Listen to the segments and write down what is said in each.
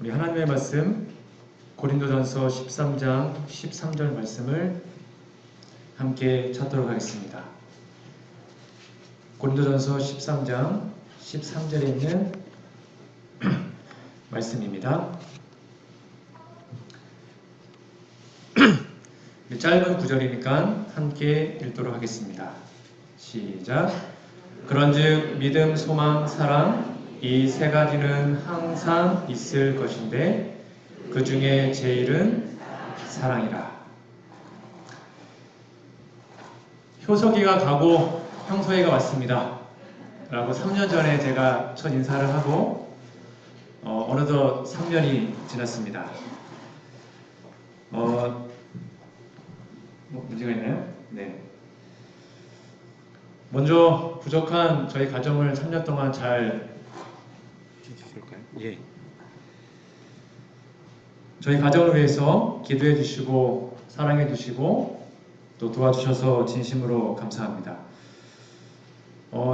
우리 하나님의 말씀 고린도전서 13장 13절 말씀을 함께 찾도록 하겠습니다. 고린도전서 13장 13절에 있는 말씀입니다. 짧은 구절이니까 함께 읽도록 하겠습니다. 시작. 그런즉 믿음, 소망, 사랑 이 세 가지는 항상 있을 것인데 그 중에 제일은 사랑이라. 효석이가 가고 형서이가 왔습니다 라고 3년 전에 제가 첫 인사를 하고 어느덧 3년이 지났습니다. 문제가 있나요? 네. 먼저 부족한 저희 가정을 3년 동안 잘 해주실까요? 예. 저희 가정을 위해서 기도해 주시고 사랑해 주시고 또 도와주셔서 진심으로 감사합니다.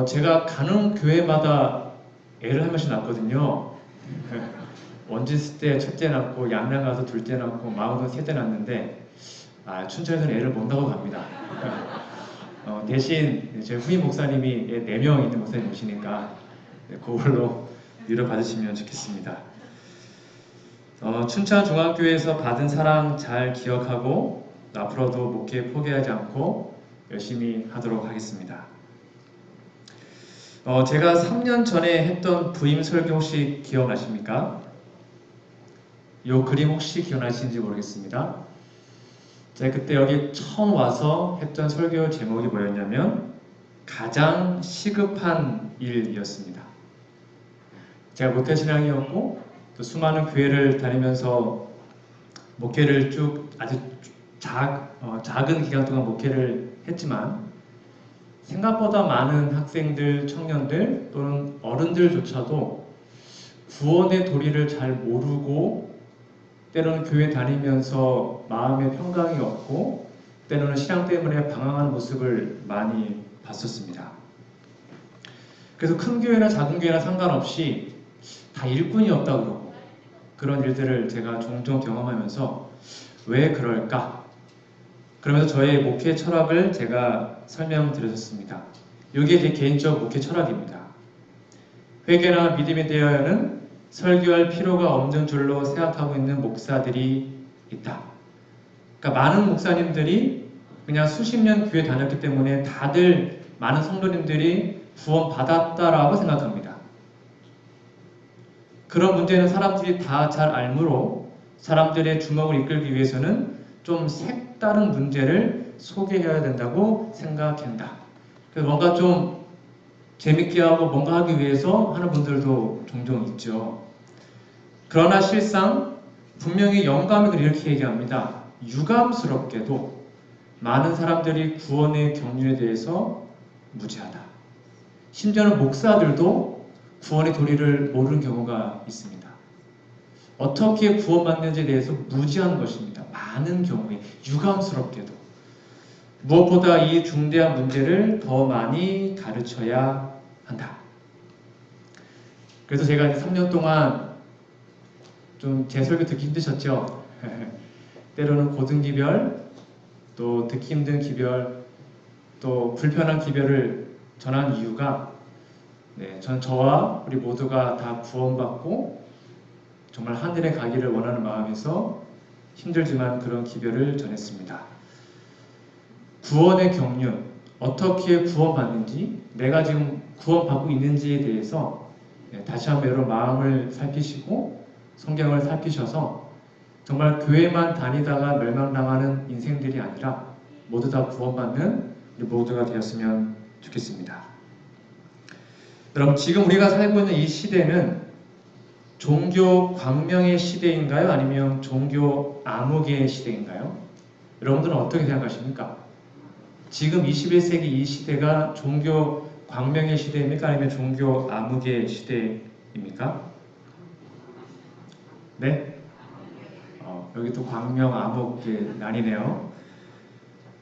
제가 가는 교회마다 애를 한 명씩 낳거든요. 원주시 때 첫째 낳고 양양 가서 둘째 낳고 마흔은 셋째 낳았는데 춘천에서는 애를 못 낳고 갑니다. 대신 제 후임 목사님이 4명 있는 목사님 오시니까 그걸로 위로 받으시면 좋겠습니다. 춘천 중학교에서 받은 사랑 잘 기억하고 앞으로도 목회 포기하지 않고 열심히 하도록 하겠습니다. 제가 3년 전에 했던 부임 설교 혹시 기억나십니까? 이 그림 혹시 기억나시는지 모르겠습니다. 제가 그때 여기 처음 와서 했던 설교 제목이 뭐였냐면 가장 시급한 일이었습니다. 제가 모태신앙이었고 또 수많은 교회를 다니면서 목회를 쭉 아주 작은 기간 동안 목회를 했지만 생각보다 많은 학생들, 청년들 또는 어른들조차도 구원의 도리를 잘 모르고 때로는 교회 다니면서 마음의 평강이 없고 때로는 신앙 때문에 방황하는 모습을 많이 봤었습니다. 그래서 큰 교회나 작은 교회나 상관없이 다 일꾼이 없다고 그러고 그런 일들을 제가 종종 경험하면서 왜 그럴까? 그러면서 저의 목회 철학을 제가 설명드렸습니다. 이게 제 개인적 목회 철학입니다. 회개나 믿음에 대하여는 설교할 필요가 없는 줄로 생각하고 있는 목사들이 있다. 그러니까 많은 목사님들이 그냥 수십 년 교회 다녔기 때문에 다들 많은 성도님들이 구원 받았다라고 생각합니다. 그런 문제는 사람들이 다 잘 알므로 사람들의 주목을 이끌기 위해서는 좀 색다른 문제를 소개해야 된다고 생각한다. 그래서 뭔가 좀 재밌게 하고 뭔가 하기 위해서 하는 분들도 종종 있죠. 그러나 실상 분명히 영감이 이렇게 얘기합니다. 유감스럽게도 많은 사람들이 구원의 경륜에 대해서 무지하다. 심지어는 목사들도 구원의 도리를 모르는 경우가 있습니다. 어떻게 구원받는지에 대해서 무지한 것입니다. 많은 경우에 유감스럽게도. 무엇보다 이 중대한 문제를 더 많이 가르쳐야 한다. 그래서 제가 3년 동안 좀 제 설교 듣기 힘드셨죠? 때로는 고등기별, 또 듣기 힘든 기별, 또 불편한 기별을 전한 이유가 저와 우리 모두가 다 구원받고 정말 하늘에 가기를 원하는 마음에서 힘들지만 그런 기별을 전했습니다. 구원의 경륜, 어떻게 구원받는지, 내가 지금 구원받고 있는지에 대해서 다시 한번 여러분 마음을 살피시고 성경을 살피셔서 정말 교회만 다니다가 멸망당하는 인생들이 아니라 모두 다 구원받는 우리 모두가 되었으면 좋겠습니다. 여러분, 지금 우리가 살고 있는 이 시대는 종교 광명의 시대인가요? 아니면 종교 암흑의 시대인가요? 여러분들은 어떻게 생각하십니까? 지금 21세기 이 시대가 종교 광명의 시대입니까? 아니면 종교 암흑의 시대입니까? 네? 여기 또 광명, 암흑 나뉘네요.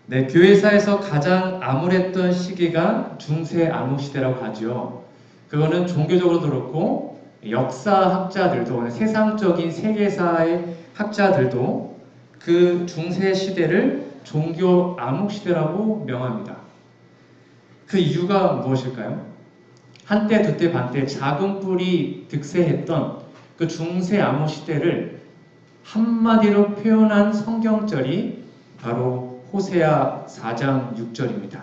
네, 교회사에서 가장 암울했던 시기가 중세 암흑 시대라고 하죠. 그거는 종교적으로도 그렇고 역사학자들도, 세상적인 세계사의 학자들도 그 중세 시대를 종교 암흑 시대라고 명합니다. 그 이유가 무엇일까요? 한때 두때 반때 작은 뿔이 득세했던 그 중세 암흑 시대를 한마디로 표현한 성경절이 바로 호세아 4장 6절입니다.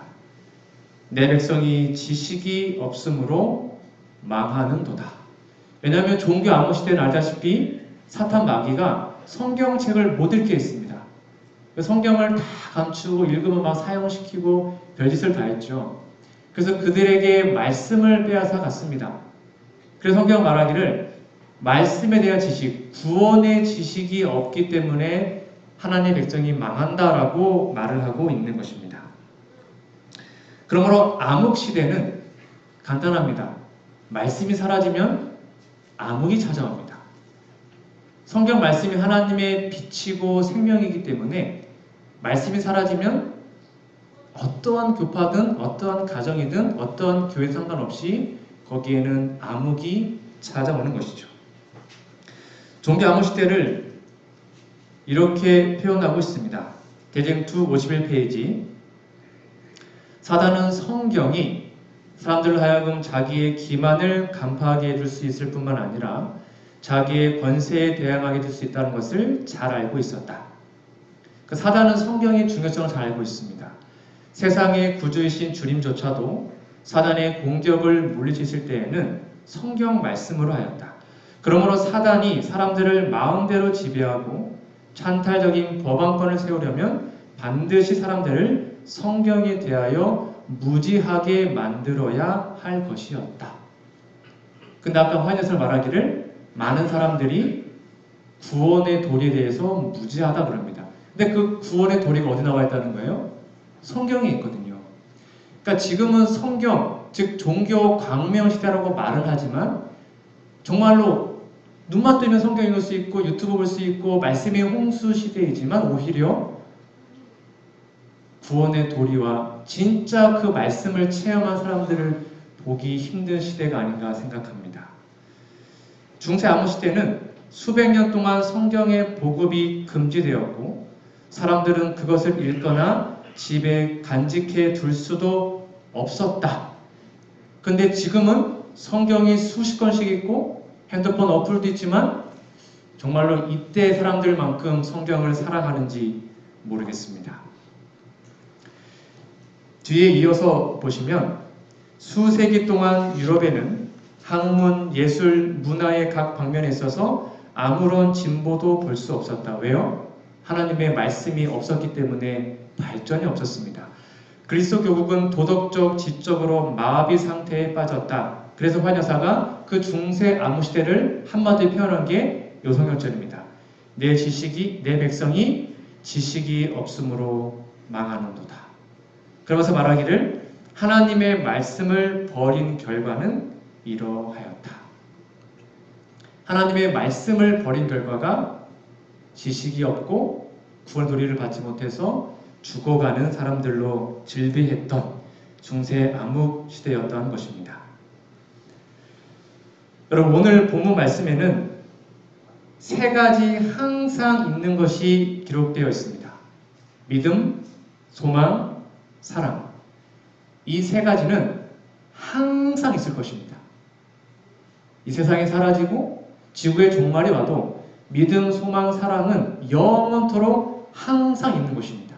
내 백성이 지식이 없으므로 망하는도다. 왜냐하면 종교 암흑 시대는 알다시피 사탄 마귀가 성경책을 못 읽게 했습니다. 성경을 다 감추고 읽으면 막 사용시키고 별짓을 다 했죠. 그래서 그들에게 말씀을 빼앗아 갔습니다. 그래서 성경 말하기를 말씀에 대한 지식, 구원의 지식이 없기 때문에 하나님의 백성이 망한다라고 말을 하고 있는 것입니다. 그러므로 암흑 시대는 간단합니다. 말씀이 사라지면 암흑이 찾아옵니다. 성경 말씀이 하나님의 빛이고 생명이기 때문에 말씀이 사라지면 어떠한 교파든 어떠한 가정이든 어떠한 교회 상관없이 거기에는 암흑이 찾아오는 것이죠. 종교 암흑 시대를 이렇게 표현하고 있습니다. 계쟁2 51페이지. 사단은 성경이 사람들로 하여금 자기의 기만을 간파하게 해줄 수 있을 뿐만 아니라 자기의 권세에 대항하게 해줄 수 있다는 것을 잘 알고 있었다. 그 사단은 성경의 중요성을 잘 알고 있습니다. 세상의 구주이신 주님조차도 사단의 공격을 물리치실 때에는 성경 말씀으로 하였다. 그러므로 사단이 사람들을 마음대로 지배하고 찬탈적인 법안권을 세우려면 반드시 사람들을 성경에 대하여 무지하게 만들어야 할 것이었다. 근데 아까 화인에서 말하기를 많은 사람들이 구원의 도리에 대해서 무지하다 그럽니다. 근데 그 구원의 도리가 어디 나와 있다는 거예요? 성경에 있거든요. 그러니까 지금은 성경, 즉 종교 광명 시대라고 말을 하지만 정말로 눈만 뜨면 성경 읽을 수 있고 유튜브 볼 수 있고 말씀의 홍수 시대이지만 오히려 구원의 도리와 진짜 그 말씀을 체험한 사람들을 보기 힘든 시대가 아닌가 생각합니다. 중세 암흑 시대는 수백 년 동안 성경의 보급이 금지되었고 사람들은 그것을 읽거나 집에 간직해 둘 수도 없었다. 근데 지금은 성경이 수십 권씩 있고 핸드폰 어플도 있지만 정말로 이때 사람들만큼 성경을 사랑하는지 모르겠습니다. 뒤에 이어서 보시면 수세기 동안 유럽에는 학문, 예술, 문화의 각 방면에 있어서 아무런 진보도 볼 수 없었다. 왜요? 하나님의 말씀이 없었기 때문에 발전이 없었습니다. 그리스도 교국은 도덕적, 지적으로 마비 상태에 빠졌다. 그래서 환여사가 그 중세 암흑 시대를 한마디로 표현한 게 요성경절입니다. 내 백성이 지식이 없으므로 망하는도다. 그러면서 말하기를 하나님의 말씀을 버린 결과는 이러하였다. 하나님의 말씀을 버린 결과가 지식이 없고 구원 도리를 받지 못해서 죽어가는 사람들로 질비했던 중세 암흑 시대였던 것입니다. 여러분, 오늘 본문 말씀에는 세 가지 항상 있는 것이 기록되어 있습니다. 믿음, 소망, 사랑. 이 세 가지는 항상 있을 것입니다. 이 세상에 사라지고 지구의 종말이 와도 믿음, 소망, 사랑은 영원토록 항상 있는 것입니다.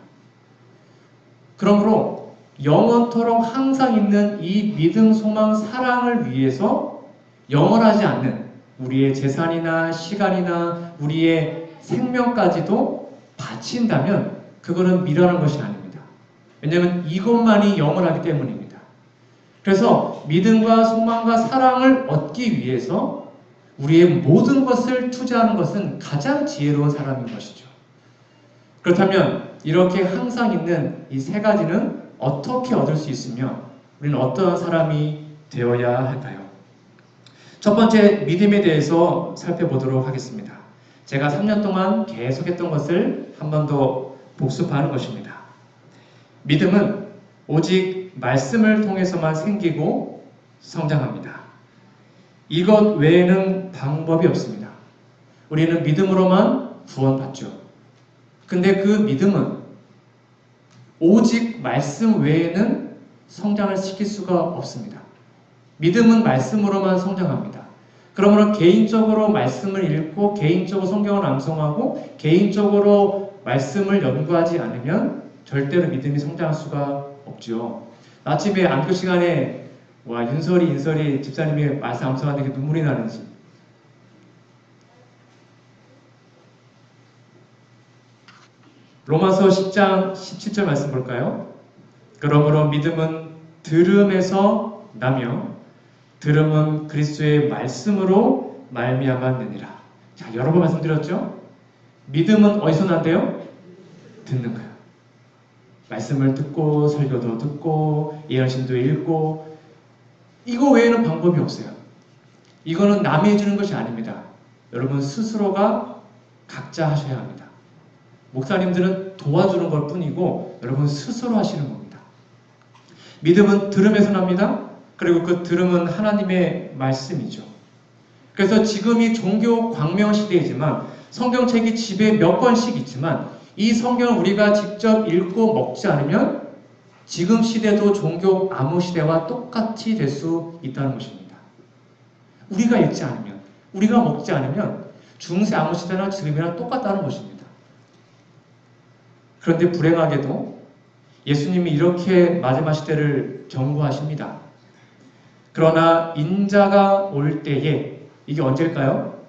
그러므로 영원토록 항상 있는 이 믿음, 소망, 사랑을 위해서 영원하지 않는 우리의 재산이나 시간이나 우리의 생명까지도 바친다면 그거는 미련한 것이 아닙니다. 왜냐하면 이것만이 영원하기 때문입니다. 그래서 믿음과 소망과 사랑을 얻기 위해서 우리의 모든 것을 투자하는 것은 가장 지혜로운 사람인 것이죠. 그렇다면 이렇게 항상 있는 이 세 가지는 어떻게 얻을 수 있으며 우리는 어떠한 사람이 되어야 할까요? 첫 번째, 믿음에 대해서 살펴보도록 하겠습니다. 제가 3년 동안 계속했던 것을 한 번 더 복습하는 것입니다. 믿음은 오직 말씀을 통해서만 생기고 성장합니다. 이것 외에는 방법이 없습니다. 우리는 믿음으로만 구원받죠. 근데 그 믿음은 오직 말씀 외에는 성장을 시킬 수가 없습니다. 믿음은 말씀으로만 성장합니다. 그러므로 개인적으로 말씀을 읽고 개인적으로 성경을 암송하고 개인적으로 말씀을 연구하지 않으면 절대로 믿음이 성장할 수가 없죠. 아침에 안교 시간에 인설이 집사님이 말씀 암송하는데 눈물이 나는지, 로마서 10장 17절 말씀 볼까요? 그러므로 믿음은 들음에서 나며 들음은 그리스도의 말씀으로 말미암았느니라. 자, 여러 번 말씀드렸죠? 믿음은 어디서 난대요? 듣는 거예요. 말씀을 듣고 설교도 듣고 예언신도 읽고, 이거 외에는 방법이 없어요. 이거는 남이 해주는 것이 아닙니다. 여러분 스스로가 각자 하셔야 합니다. 목사님들은 도와주는 것 뿐이고 여러분 스스로 하시는 겁니다. 믿음은 들음에서 납니다. 그리고 그 들음은 하나님의 말씀이죠. 그래서 지금이 종교 광명 시대이지만 성경책이 집에 몇 권씩 있지만 이 성경을 우리가 직접 읽고 먹지 않으면 지금 시대도 종교 암호 시대와 똑같이 될 수 있다는 것입니다. 우리가 읽지 않으면, 우리가 먹지 않으면 중세 암호 시대나 지금이랑 똑같다는 것입니다. 그런데 불행하게도 예수님이 이렇게 마지막 시대를 경고하십니다. 그러나 인자가 올 때에, 이게 언제일까요?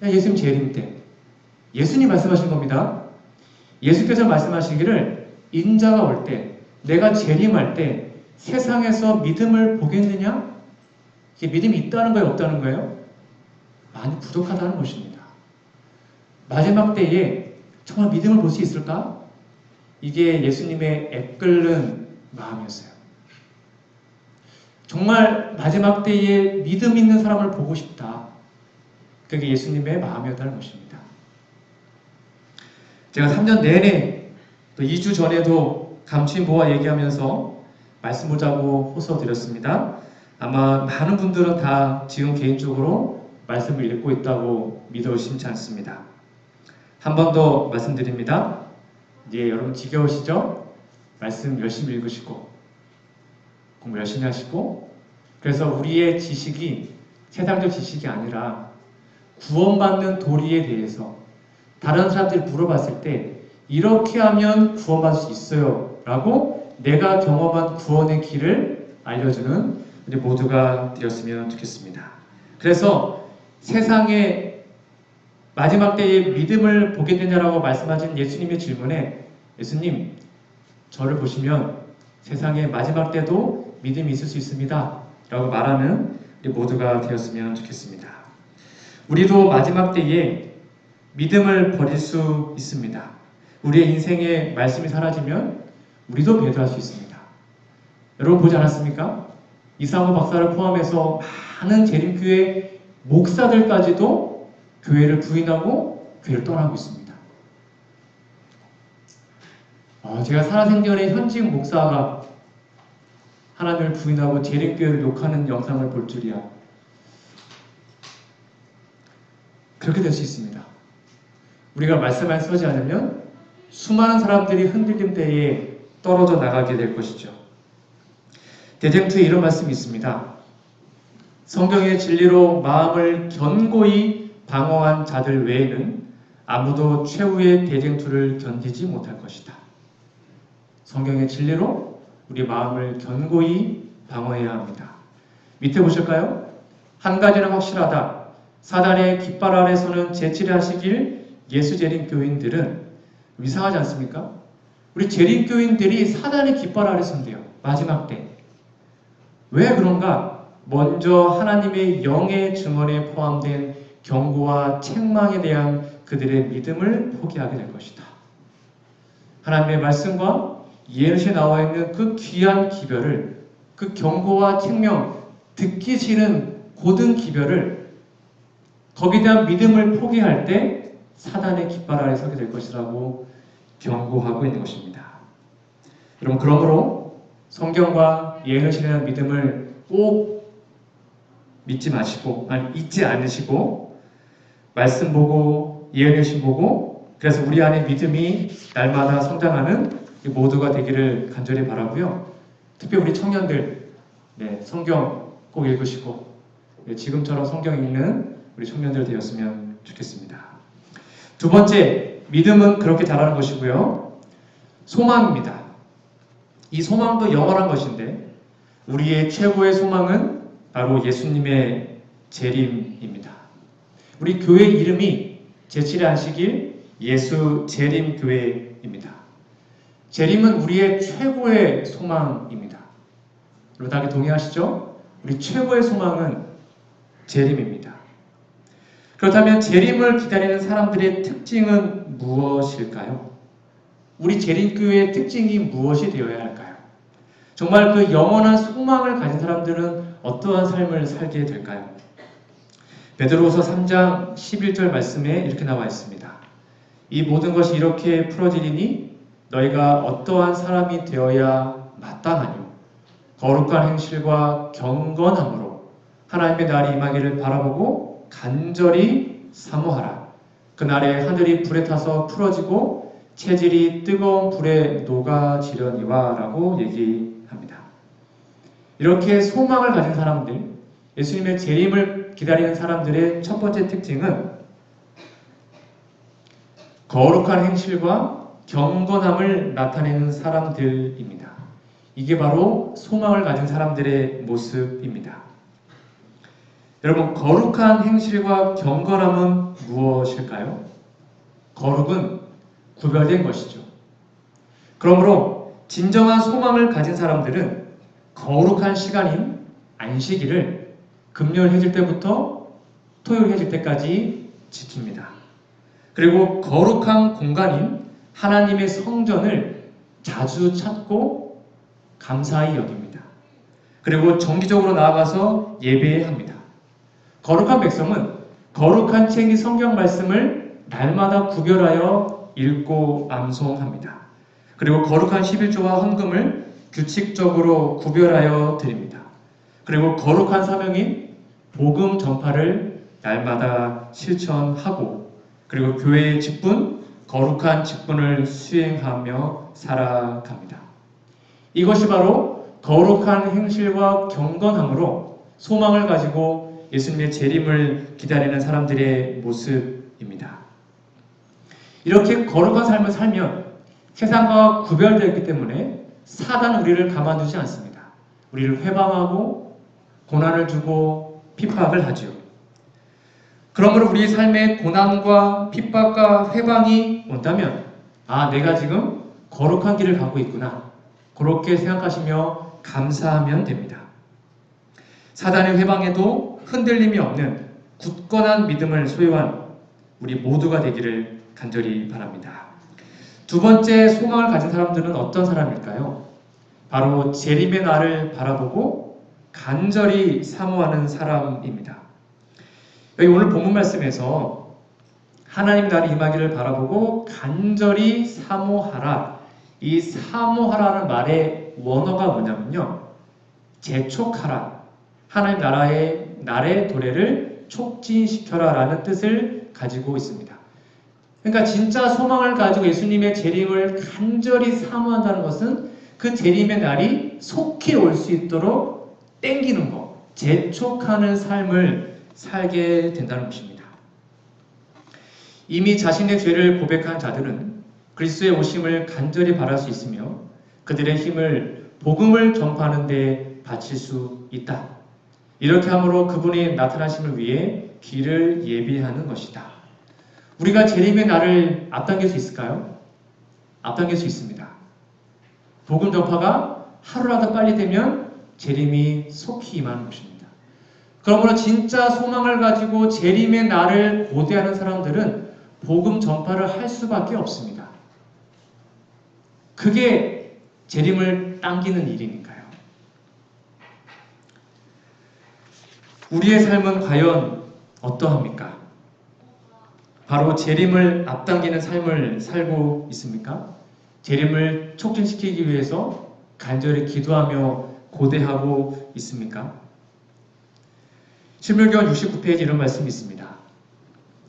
예수님 재림 때. 예수님 말씀하신 겁니다. 예수께서 말씀하시기를 인자가 올 때, 내가 재림할 때 세상에서 믿음을 보겠느냐? 이게 믿음이 있다는 거예요, 없다는 거예요? 많이 부족하다는 것입니다. 마지막 때에 정말 믿음을 볼 수 있을까? 이게 예수님의 애끓는 마음이었어요. 정말 마지막 때에 믿음 있는 사람을 보고 싶다. 그게 예수님의 마음이었다는 것입니다. 제가 3년 내내 또 2주 전에도 감추인 보화 얘기하면서 말씀 보자고 호소 드렸습니다. 아마 많은 분들은 다 지금 개인적으로 말씀을 읽고 있다고 믿어 의심치 않습니다. 한 번 더 말씀드립니다. 이제 여러분 지겨우시죠? 말씀 열심히 읽으시고 공부 열심히 하시고, 그래서 우리의 지식이 세상적 지식이 아니라 구원받는 도리에 대해서 다른 사람들이 물어봤을 때 이렇게 하면 구원받을 수 있어요 라고 내가 경험한 구원의 길을 알려주는 우리 모두가 되었으면 좋겠습니다. 그래서 세상에 마지막 때에 믿음을 보게 되냐라고 말씀하신 예수님의 질문에, 예수님, 저를 보시면 세상에 마지막 때도 믿음이 있을 수 있습니다 라고 말하는 우리 모두가 되었으면 좋겠습니다. 우리도 마지막 때에 믿음을 버릴 수 있습니다. 우리의 인생에 말씀이 사라지면 우리도 배도할 수 있습니다. 여러분 보지 않았습니까? 이상호 박사를 포함해서 많은 재림교회 목사들까지도 교회를 부인하고 교회를 떠나고 있습니다. 제가 살아생전에 현직 목사가 하나님을 부인하고 재림교회를 욕하는 영상을 볼 줄이야. 그렇게 될 수 있습니다. 우리가 말씀 안에 서지 않으면 수많은 사람들이 흔들림 때에 떨어져 나가게 될 것이죠. 대쟁투에 이런 말씀이 있습니다. 성경의 진리로 마음을 견고히 방어한 자들 외에는 아무도 최후의 대쟁투를 견디지 못할 것이다. 성경의 진리로 우리 마음을 견고히 방어해야 합니다. 밑에 보실까요? 한 가지는 확실하다. 사단의 깃발 아래서는 제치하시길 예수 재림교인들은, 이상하지 않습니까? 우리 재림교인들이 사단의 깃발 아래 선대요. 마지막 때. 왜 그런가? 먼저 하나님의 영의 증언에 포함된 경고와 책망에 대한 그들의 믿음을 포기하게 될 것이다. 하나님의 말씀과 예언시에 나와 있는 그 귀한 기별을, 그 경고와 책명, 듣기 싫은 고든 기별을, 거기에 대한 믿음을 포기할 때 사단의 깃발 아래 서게 될 것이라고 경고하고 있는 것입니다. 여러분, 그러므로 성경과 예언시에 대한 믿음을 꼭 믿지 마시고, 아니 잊지 않으시고 말씀 보고 예언의 보고, 그래서 우리 안에 믿음이 날마다 성장하는 모두가 되기를 간절히 바라고요. 특히 우리 청년들, 성경 꼭 읽으시고 지금처럼 성경 읽는 우리 청년들 되었으면 좋겠습니다. 두 번째, 믿음은 그렇게 자라는 것이고요. 소망입니다. 이 소망도 영원한 것인데 우리의 최고의 소망은 바로 예수님의 재림입니다. 우리 교회 이름이 제7의 안식일 예수 재림교회입니다. 재림은 우리의 최고의 소망입니다. 여러분 다 동의하시죠? 우리 최고의 소망은 재림입니다. 그렇다면 재림을 기다리는 사람들의 특징은 무엇일까요? 우리 재림교회의 특징이 무엇이 되어야 할까요? 정말 그 영원한 소망을 가진 사람들은 어떠한 삶을 살게 될까요? 베드로후서 3장 11절 말씀에 이렇게 나와 있습니다. 이 모든 것이 이렇게 풀어지리니 너희가 어떠한 사람이 되어야 마땅하뇨? 거룩한 행실과 경건함으로 하나님의 날이 임하기를 바라보고 간절히 사모하라. 그날에 하늘이 불에 타서 풀어지고 체질이 뜨거운 불에 녹아지려니와 라고 얘기합니다. 이렇게 소망을 가진 사람들, 예수님의 재림을 기다리는 사람들의 첫 번째 특징은 거룩한 행실과 경건함을 나타내는 사람들입니다. 이게 바로 소망을 가진 사람들의 모습입니다. 여러분, 거룩한 행실과 경건함은 무엇일까요? 거룩은 구별된 것이죠. 그러므로 진정한 소망을 가진 사람들은 거룩한 시간인 안식일을 금요일 해질 때부터 토요일 해질 때까지 지킵니다. 그리고 거룩한 공간인 하나님의 성전을 자주 찾고 감사히 여깁니다. 그리고 정기적으로 나아가서 예배합니다. 거룩한 백성은 거룩한 책이 성경 말씀을 날마다 구별하여 읽고 암송합니다. 그리고 거룩한 11조와 헌금을 규칙적으로 구별하여 드립니다. 그리고 거룩한 사명인 복음 전파를 날마다 실천하고, 그리고 교회의 직분, 거룩한 직분을 수행하며 살아갑니다. 이것이 바로 거룩한 행실과 경건함으로 소망을 가지고 예수님의 재림을 기다리는 사람들의 모습입니다. 이렇게 거룩한 삶을 살면 세상과 구별되어 있기 때문에 사단은 우리를 가만두지 않습니다. 우리를 회방하고 고난을 주고 핍박을 하지요. 그러므로 우리 삶에 고난과 핍박과 회방이 온다면 내가 지금 거룩한 길을 가고 있구나, 그렇게 생각하시며 감사하면 됩니다. 사단의 회방에도 흔들림이 없는 굳건한 믿음을 소유한 우리 모두가 되기를 간절히 바랍니다. 두 번째, 소망을 가진 사람들은 어떤 사람일까요? 바로 재림의 날을 바라보고 간절히 사모하는 사람입니다. 여기 오늘 본문 말씀에서 하나님 날이 임하기를 바라보고 간절히 사모하라, 이 사모하라는 말의 원어가 뭐냐면요, 재촉하라, 하나님 날의 도래를 촉진시켜라 라는 뜻을 가지고 있습니다. 그러니까 진짜 소망을 가지고 예수님의 재림을 간절히 사모한다는 것은 그 재림의 날이 속히 올 수 있도록 땡기는 것, 재촉하는 삶을 살게 된다는 것입니다. 이미 자신의 죄를 고백한 자들은 그리스도의 오심을 간절히 바랄 수 있으며 그들의 힘을 복음을 전파하는 데 바칠 수 있다. 이렇게 함으로 그분의 나타나심을 위해 길을 예비하는 것이다. 우리가 재림의 날을 앞당길 수 있을까요? 앞당길 수 있습니다. 복음 전파가 하루라도 빨리 되면 재림이 속히 임하는 것입니다. 그러므로 진짜 소망을 가지고 재림의 날을 고대하는 사람들은 복음 전파를 할 수밖에 없습니다. 그게 재림을 당기는 일이니까요. 우리의 삶은 과연 어떠합니까? 바로 재림을 앞당기는 삶을 살고 있습니까? 재림을 촉진시키기 위해서 간절히 기도하며 고대하고 있습니까? 신명기원 69페이지 이런 말씀이 있습니다.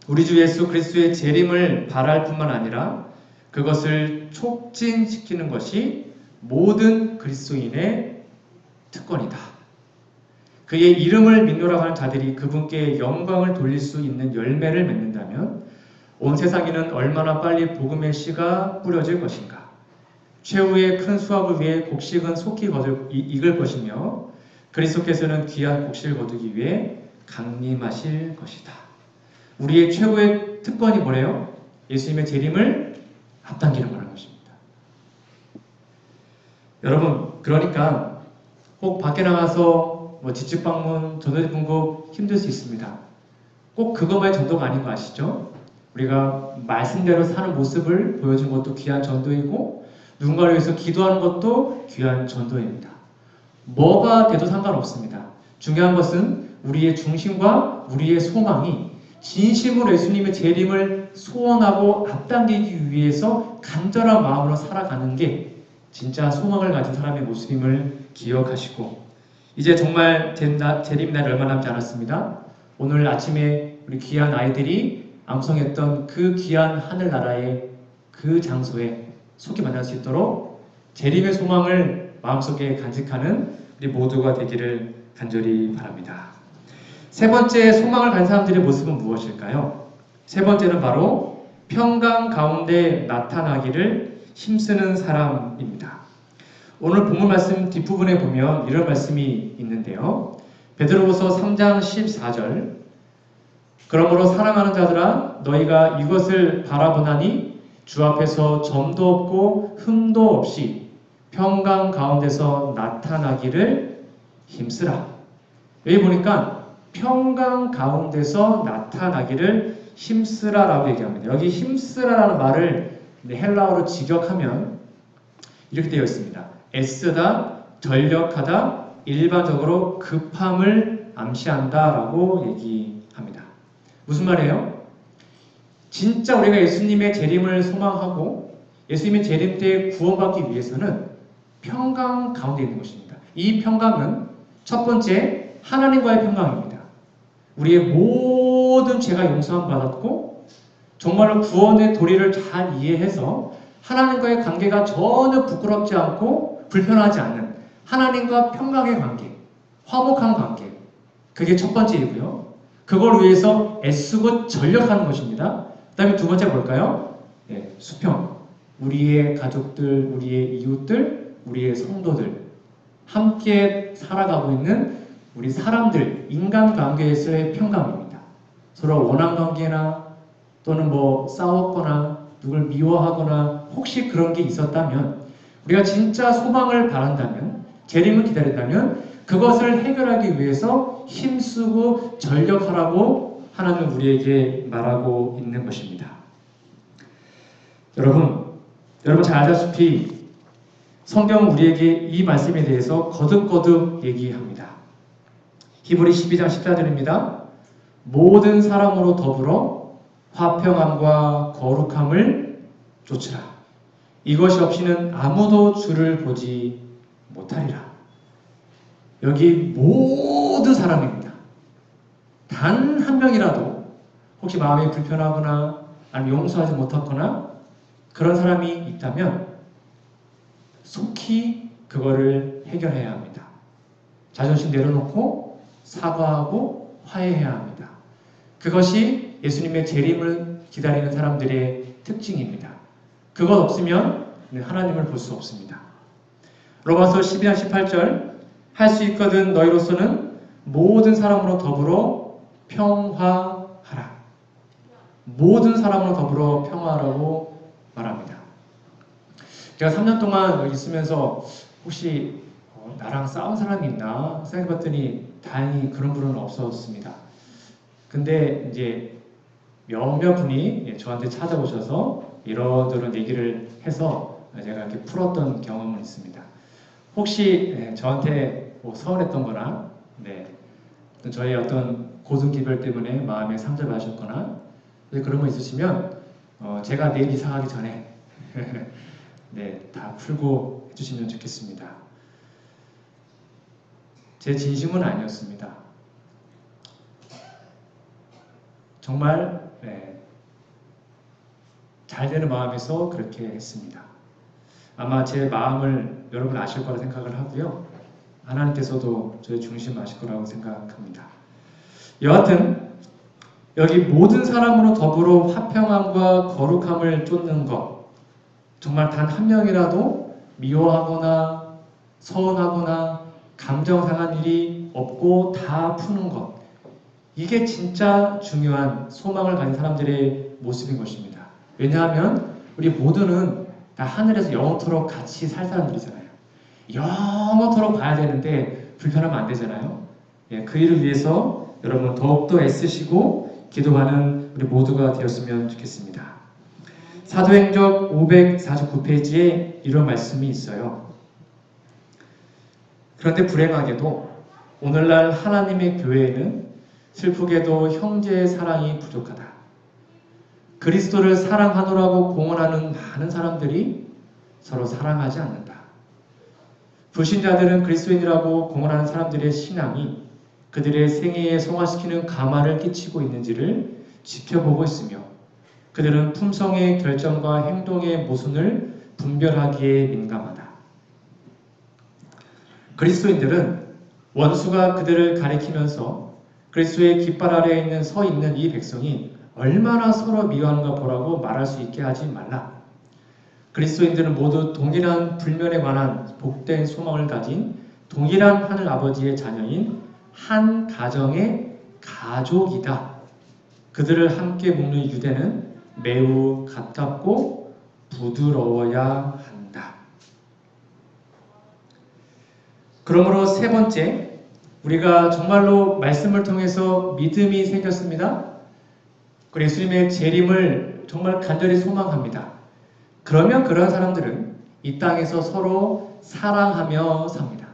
우리 주 예수 그리스도의 재림을 바랄 뿐만 아니라 그것을 촉진시키는 것이 모든 그리스도인의 특권이다. 그의 이름을 믿노라고 하는 자들이 그분께 영광을 돌릴 수 있는 열매를 맺는다면 온 세상에는 얼마나 빨리 복음의 씨가 뿌려질 것인가. 최후의 큰 수확을 위해 곡식은 속히 익을 것이며 그리스도께서는 귀한 곡식을 거두기 위해 강림하실 것이다. 우리의 최고의 특권이 뭐래요? 예수님의 재림을 앞당기는 거라는 것입니다. 여러분, 그러니까 꼭 밖에 나가서 지축방문, 전도지 분급 힘들 수 있습니다. 꼭 그것만이 전도가 아닌 거 아시죠? 우리가 말씀대로 사는 모습을 보여준 것도 귀한 전도이고 누군가를 위해서 기도하는 것도 귀한 전도입니다. 뭐가 돼도 상관없습니다. 중요한 것은 우리의 중심과 우리의 소망이 진심으로 예수님의 재림을 소원하고 앞당기기 위해서 간절한 마음으로 살아가는 게 진짜 소망을 가진 사람의 모습임을 기억하시고, 이제 정말 재림 날이 얼마 남지 않았습니다. 오늘 아침에 우리 귀한 아이들이 암송했던 그 귀한 하늘나라의 그 장소에 속히 만날 수 있도록 재림의 소망을 마음속에 간직하는 우리 모두가 되기를 간절히 바랍니다. 세 번째 소망을 가진 사람들의 모습은 무엇일까요? 세 번째는 바로 평강 가운데 나타나기를 힘쓰는 사람입니다. 오늘 본문 말씀 뒷부분에 보면 이런 말씀이 있는데요. 베드로후서 3장 14절, 그러므로 사랑하는 자들아 너희가 이것을 바라보나니 주 앞에서 점도 없고 흠도 없이 평강 가운데서 나타나기를 힘쓰라. 여기 보니까 평강 가운데서 나타나기를 힘쓰라라고 얘기합니다. 여기 힘쓰라라는 말을 헬라어로 직역하면 이렇게 되어 있습니다. 애쓰다, 전력하다, 일반적으로 급함을 암시한다라고 얘기합니다. 무슨 말이에요? 진짜 우리가 예수님의 재림을 소망하고 예수님의 재림 때 구원받기 위해서는 평강 가운데 있는 것입니다. 이 평강은 첫 번째 하나님과의 평강입니다. 우리의 모든 죄가 용서함 받았고 정말로 구원의 도리를 잘 이해해서 하나님과의 관계가 전혀 부끄럽지 않고 불편하지 않는 하나님과 평강의 관계, 화목한 관계, 그게 첫 번째이고요. 그걸 위해서 애쓰고 전력하는 것입니다. 그 다음에 두 번째 뭘까요? 수평. 우리의 가족들, 우리의 이웃들, 우리의 성도들, 함께 살아가고 있는 우리 사람들, 인간관계에서의 평강입니다. 서로 원한관계나 또는 싸웠거나 누굴 미워하거나 혹시 그런 게 있었다면, 우리가 진짜 소망을 바란다면, 재림을 기다린다면 그것을 해결하기 위해서 힘쓰고 전력하라고 하나님은 우리에게 말하고 있는 것입니다. 여러분 잘 알다시피 성경은 우리에게 이 말씀에 대해서 거듭거듭 얘기합니다. 히브리 12장 14절입니다. 모든 사람으로 더불어 화평함과 거룩함을 쫓으라. 이것이 없이는 아무도 주를 보지 못하리라. 여기 모든 사람입니다. 단 한 명이라도 혹시 마음이 불편하거나 아니면 용서하지 못하거나 그런 사람이 있다면 속히 그거를 해결해야 합니다. 자존심 내려놓고 사과하고 화해해야 합니다. 그것이 예수님의 재림을 기다리는 사람들의 특징입니다. 그것 없으면 하나님을 볼 수 없습니다. 로마서 12장 18절, 할 수 있거든 너희로서는 모든 사람으로 더불어 평화하라. 모든 사람으로 더불어 평화하라고 말합니다. 제가 3년 동안 여기 있으면서 혹시 나랑 싸운 사람이 있나 생각해봤더니 다행히 그런 분은 없었습니다. 근데 이제 몇몇 분이 저한테 찾아오셔서 이런저런 얘기를 해서 제가 이렇게 풀었던 경험은 있습니다. 혹시 저한테 서운했던 거나 저의 어떤 고등기별 때문에 마음에 상처받으셨거나 그런 거 있으시면 제가 내일 이사 가기 전에 다 풀고 해주시면 좋겠습니다. 제 진심은 아니었습니다. 정말 잘 되는 마음에서 그렇게 했습니다. 아마 제 마음을 여러분 아실 거라 생각을 하고요. 하나님께서도 저의 중심 아실 거라고 생각합니다. 여하튼 여기 모든 사람으로 더불어 화평함과 거룩함을 쫓는 것, 정말 단 한 명이라도 미워하거나 서운하거나 감정 상한 일이 없고 다 푸는 것, 이게 진짜 중요한 소망을 가진 사람들의 모습인 것입니다. 왜냐하면 우리 모두는 다 하늘에서 영원토록 같이 살 사람들이잖아요. 영원토록 가야 되는데 불편하면 안 되잖아요. 그 일을 위해서 여러분 더욱더 애쓰시고 기도하는 우리 모두가 되었으면 좋겠습니다. 사도행적 549페이지에 이런 말씀이 있어요. 그런데 불행하게도 오늘날 하나님의 교회에는 슬프게도 형제의 사랑이 부족하다. 그리스도를 사랑하노라고 공언하는 많은 사람들이 서로 사랑하지 않는다. 불신자들은 그리스도인이라고 공언하는 사람들의 신앙이 그들의 생애에 성화시키는 가마를 끼치고 있는지를 지켜보고 있으며 그들은 품성의 결정과 행동의 모순을 분별하기에 민감하다. 그리스도인들은 원수가 그들을 가리키면서 그리스도의 깃발 아래에 서 있는 이 백성이 얼마나 서로 미워하는가 보라고 말할 수 있게 하지 말라. 그리스도인들은 모두 동일한 불면에 관한 복된 소망을 가진 동일한 하늘 아버지의 자녀인 한 가정의 가족이다. 그들을 함께 묶는 유대는 매우 가깝고 부드러워야 한다. 그러므로 세 번째, 우리가 정말로 말씀을 통해서 믿음이 생겼습니다. 그리고 예수님의 재림을 정말 간절히 소망합니다. 그러면 그런 사람들은 이 땅에서 서로 사랑하며 삽니다.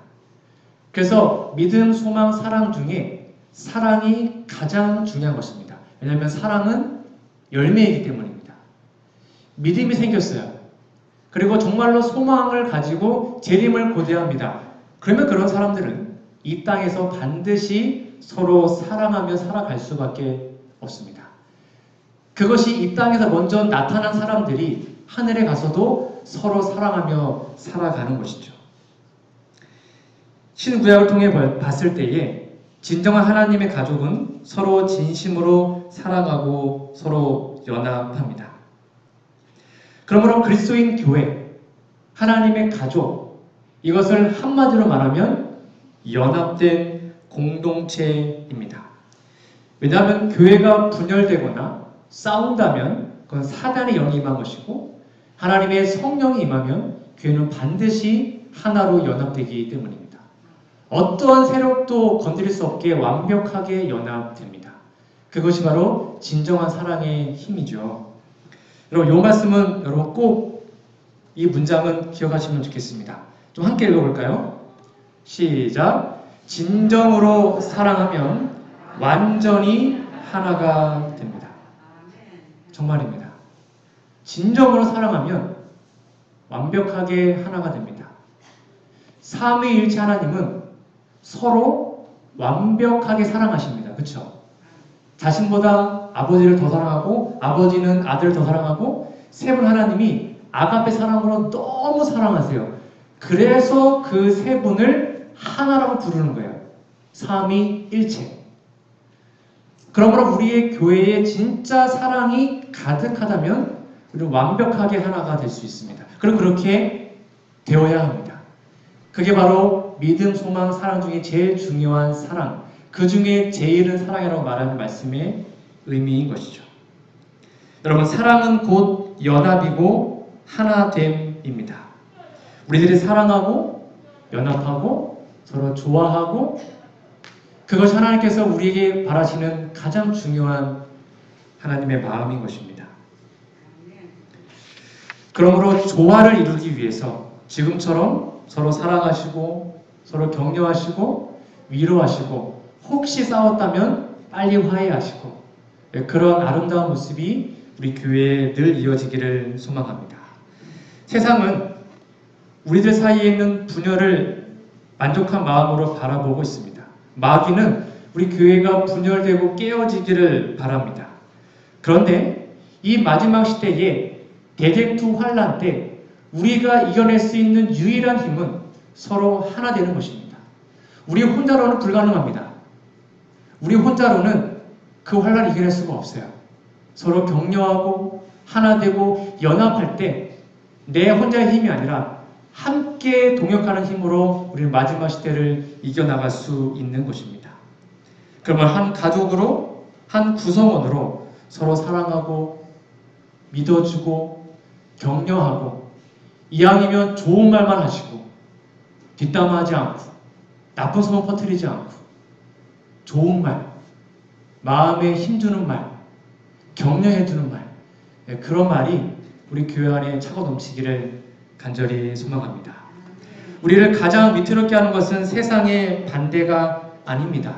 그래서 믿음, 소망, 사랑 중에 사랑이 가장 중요한 것입니다. 왜냐하면 사랑은 열매이기 때문입니다. 믿음이 생겼어요. 그리고 정말로 소망을 가지고 재림을 고대합니다. 그러면 그런 사람들은 이 땅에서 반드시 서로 사랑하며 살아갈 수밖에 없습니다. 그것이 이 땅에서 먼저 나타난 사람들이 하늘에 가서도 서로 사랑하며 살아가는 것이죠. 신구약을 통해 봤을 때에 진정한 하나님의 가족은 서로 진심으로 사랑하고 서로 연합합니다. 그러므로 그리스도인 교회, 하나님의 가족, 이것을 한마디로 말하면 연합된 공동체입니다. 왜냐하면 교회가 분열되거나 싸운다면 그건 사단의 영이 임한 것이고 하나님의 성령이 임하면 교회는 반드시 하나로 연합되기 때문입니다. 어떠한 세력도 건드릴 수 없게 완벽하게 연합됩니다. 그것이 바로 진정한 사랑의 힘이죠. 여러분, 이 말씀은 여러분 꼭 이 문장은 기억하시면 좋겠습니다. 좀 함께 읽어볼까요? 시작! 진정으로 사랑하면 완전히 하나가 됩니다. 정말입니다. 진정으로 사랑하면 완벽하게 하나가 됩니다. 삼위일체 하나님은 서로 완벽하게 사랑하십니다. 그렇죠? 자신보다 아버지를 더 사랑하고 아버지는 아들을 더 사랑하고 세 분 하나님이 아가페 사랑으로 너무 사랑하세요. 그래서 그 세 분을 하나라고 부르는 거예요. 삼위일체. 그러므로 우리의 교회에 진짜 사랑이 가득하다면 우리는 완벽하게 하나가 될 수 있습니다. 그리고 그렇게 되어야 합니다. 그게 바로 믿음, 소망, 사랑 중에 제일 중요한 사랑, 그 중에 제일은 사랑이라고 말하는 말씀의 의미인 것이죠. 여러분, 사랑은 곧 연합이고 하나됨입니다. 우리들이 사랑하고 연합하고 서로 좋아하고 그것이 하나님께서 우리에게 바라시는 가장 중요한 하나님의 마음인 것입니다. 그러므로 조화를 이루기 위해서 지금처럼 서로 사랑하시고 서로 격려하시고 위로하시고 혹시 싸웠다면 빨리 화해하시고 그런 아름다운 모습이 우리 교회에 늘 이어지기를 소망합니다. 세상은 우리들 사이에 있는 분열을 만족한 마음으로 바라보고 있습니다. 마귀는 우리 교회가 분열되고 깨어지기를 바랍니다. 그런데 이 마지막 시대에 대쟁투 환란 때 우리가 이겨낼 수 있는 유일한 힘은 서로 하나 되는 것입니다. 우리 혼자로는 불가능합니다. 우리 혼자로는 그 환란을 이겨낼 수가 없어요. 서로 격려하고 하나 되고 연합할 때 내 혼자의 힘이 아니라 함께 동역하는 힘으로 우리는 마지막 시대를 이겨나갈 수 있는 것입니다. 그러면 한 가족으로, 한 구성원으로 서로 사랑하고 믿어주고 격려하고 이왕이면 좋은 말만 하시고 뒷담화하지 않고 나쁜 소문 퍼뜨리지 않고 좋은 말, 마음에 힘주는 말, 격려해주는 말, 그런 말이 우리 교회 안에 차고 넘치기를 간절히 소망합니다. 우리를 가장 위태롭게 하는 것은 세상의 반대가 아닙니다.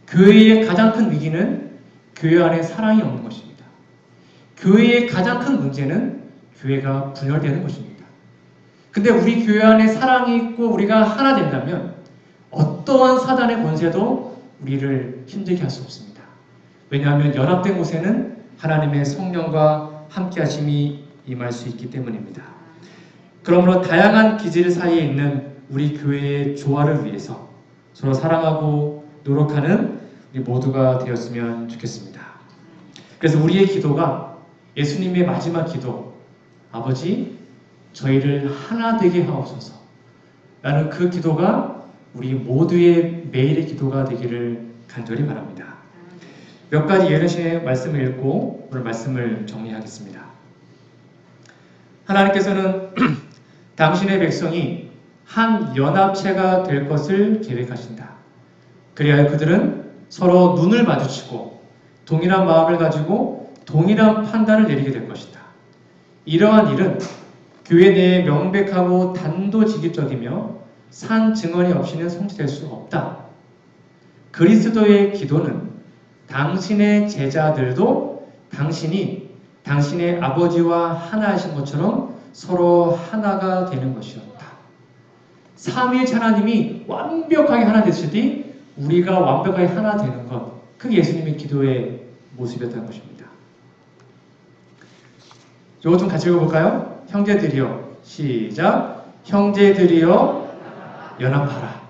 교회의 가장 큰 위기는 교회 안에 사랑이 없는 것입니다. 교회의 가장 큰 문제는 교회가 분열되는 것입니다. 근데 우리 교회 안에 사랑이 있고 우리가 하나 된다면 어떠한 사단의 권세도 우리를 힘들게 할 수 없습니다. 왜냐하면 연합된 곳에는 하나님의 성령과 함께 하심이 임할 수 있기 때문입니다. 그러므로 다양한 기질 사이에 있는 우리 교회의 조화를 위해서 서로 사랑하고 노력하는 우리 모두가 되었으면 좋겠습니다. 그래서 우리의 기도가 예수님의 마지막 기도, 아버지 저희를 하나 되게 하옵소서 라는 그 기도가 우리 모두의 매일의 기도가 되기를 간절히 바랍니다. 몇 가지 예언의 말씀을 읽고 오늘 말씀을 정리하겠습니다. 하나님께서는 당신의 백성이 한 연합체가 될 것을 계획하신다. 그리하여 그들은 서로 눈을 마주치고 동일한 마음을 가지고 동일한 판단을 내리게 될 것이다. 이러한 일은 교회 내에 명백하고 단도직입적이며 산 증언이 없이는 성취될 수 없다. 그리스도의 기도는 당신의 제자들도 당신이 당신의 아버지와 하나이신 것처럼 서로 하나가 되는 것이었다. 삼위일체 하나님이 완벽하게 하나 되시되 우리가 완벽하게 하나 되는 것, 그게 예수님의 기도의 모습이었다는 것입니다. 이거 좀 같이 읽어볼까요? 형제들이여, 시작. 형제들이여 연합하라.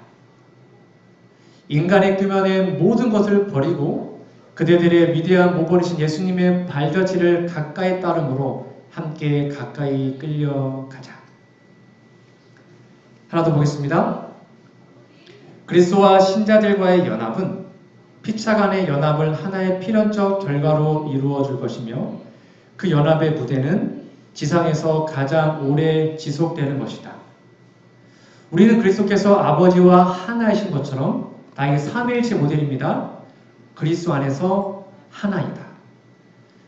인간의 규면의 모든 것을 버리고 그대들의 위대한 모범이신 예수님의 발자취를 가까이 따름으로 함께 가까이 끌려가자. 하나 더 보겠습니다. 그리스도와 신자들과의 연합은 피차 간의 연합을 하나의 필연적 결과로 이루어 줄 것이며 그 연합의 무대는 지상에서 가장 오래 지속되는 것이다. 우리는 그리스도께서 아버지와 하나이신 것처럼 다행히 삼위일체 모델입니다. 그리스도 안에서 하나이다.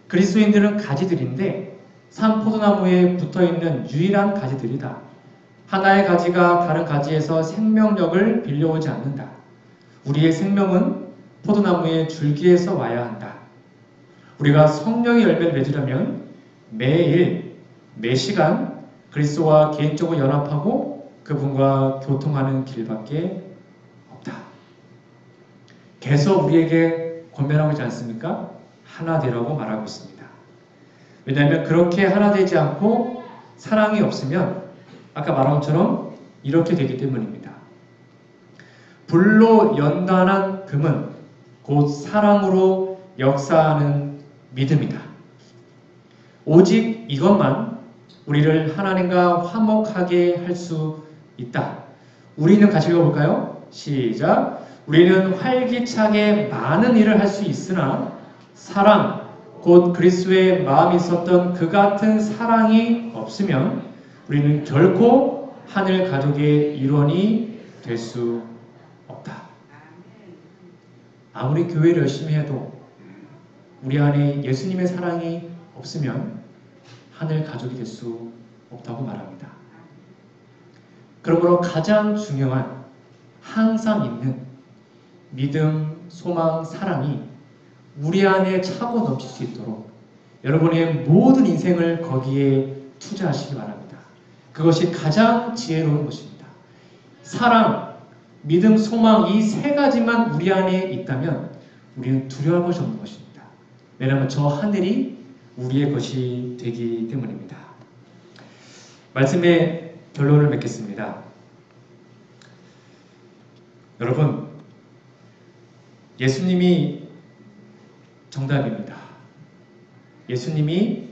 그리스도인들은 가지들인데 산 포도나무에 붙어있는 유일한 가지들이다. 하나의 가지가 다른 가지에서 생명력을 빌려오지 않는다. 우리의 생명은 포도나무의 줄기에서 와야 한다. 우리가 성령의 열매를 맺으려면 매일, 매시간 그리스도와 개인적으로 연합하고 그분과 교통하는 길밖에 없다. 계속 우리에게 권면하고 있지 않습니까? 하나 되라고 말하고 있습니다. 왜냐하면 그렇게 하나 되지 않고 사랑이 없으면 아까 말한 것처럼 이렇게 되기 때문입니다. 불로 연단한 금은 곧 사랑으로 역사하는 믿음이다. 오직 이것만 우리를 하나님과 화목하게 할 수 있다. 우리는 같이 읽어볼까요? 시작. 우리는 활기차게 많은 일을 할 수 있으나 사랑, 곧 그리스도의 마음이 있었던 그 같은 사랑이 없으면 우리는 결코 하늘 가족의 일원이 될 수 없다. 아무리 교회를 열심히 해도 우리 안에 예수님의 사랑이 없으면 하늘 가족이 될 수 없다고 말합니다. 그러므로 가장 중요한 항상 있는 믿음, 소망, 사랑이 우리 안에 차고 넘칠 수 있도록 여러분의 모든 인생을 거기에 투자하시기 바랍니다. 그것이 가장 지혜로운 것입니다. 사랑, 믿음, 소망 이 세 가지만 우리 안에 있다면 우리는 두려워할 것이 없는 것입니다. 왜냐하면 저 하늘이 우리의 것이 되기 때문입니다. 말씀의 결론을 맺겠습니다. 여러분, 예수님이 정답입니다. 예수님이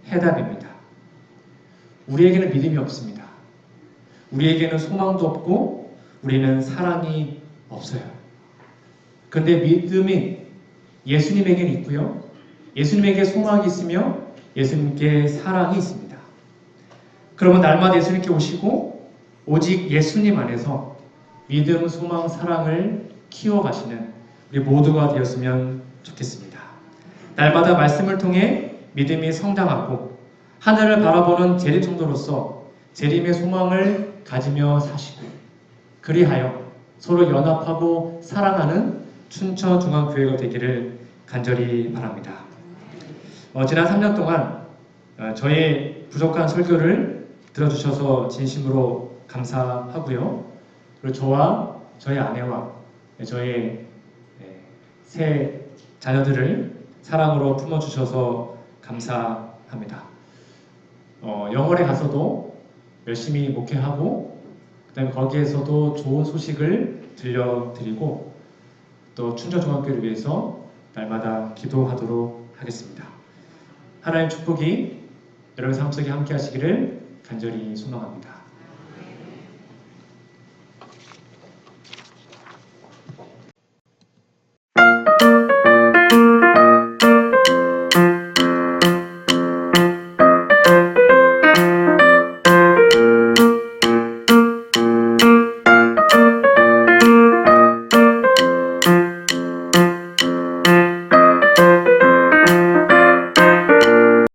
해답입니다. 우리에게는 믿음이 없습니다. 우리에게는 소망도 없고 우리는 사랑이 없어요. 그런데 믿음이 예수님에게는 있고요. 예수님에게 소망이 있으며 예수님께 사랑이 있습니다. 그러면 날마다 예수님께 오시고 오직 예수님 안에서 믿음, 소망, 사랑을 키워가시는 우리 모두가 되었으면 좋겠습니다. 날마다 말씀을 통해 믿음이 성장하고 하늘을 바라보는 재림 성도로서 재림의 소망을 가지며 사시고 그리하여 서로 연합하고 사랑하는 춘천중앙교회가 되기를 간절히 바랍니다. 지난 3년 동안 저의 부족한 설교를 들어주셔서 진심으로 감사하고요. 그리고 저와 저의 아내와 저의 새 자녀들을 사랑으로 품어주셔서 감사합니다. 영월에 가서도 열심히 목회하고 그다음에 거기에서도 좋은 소식을 들려드리고 또 춘천중앙교회를 위해서 날마다 기도하도록 하겠습니다. 하나님의 축복이 여러분 삶 속에 함께 하시기를 간절히 소망합니다.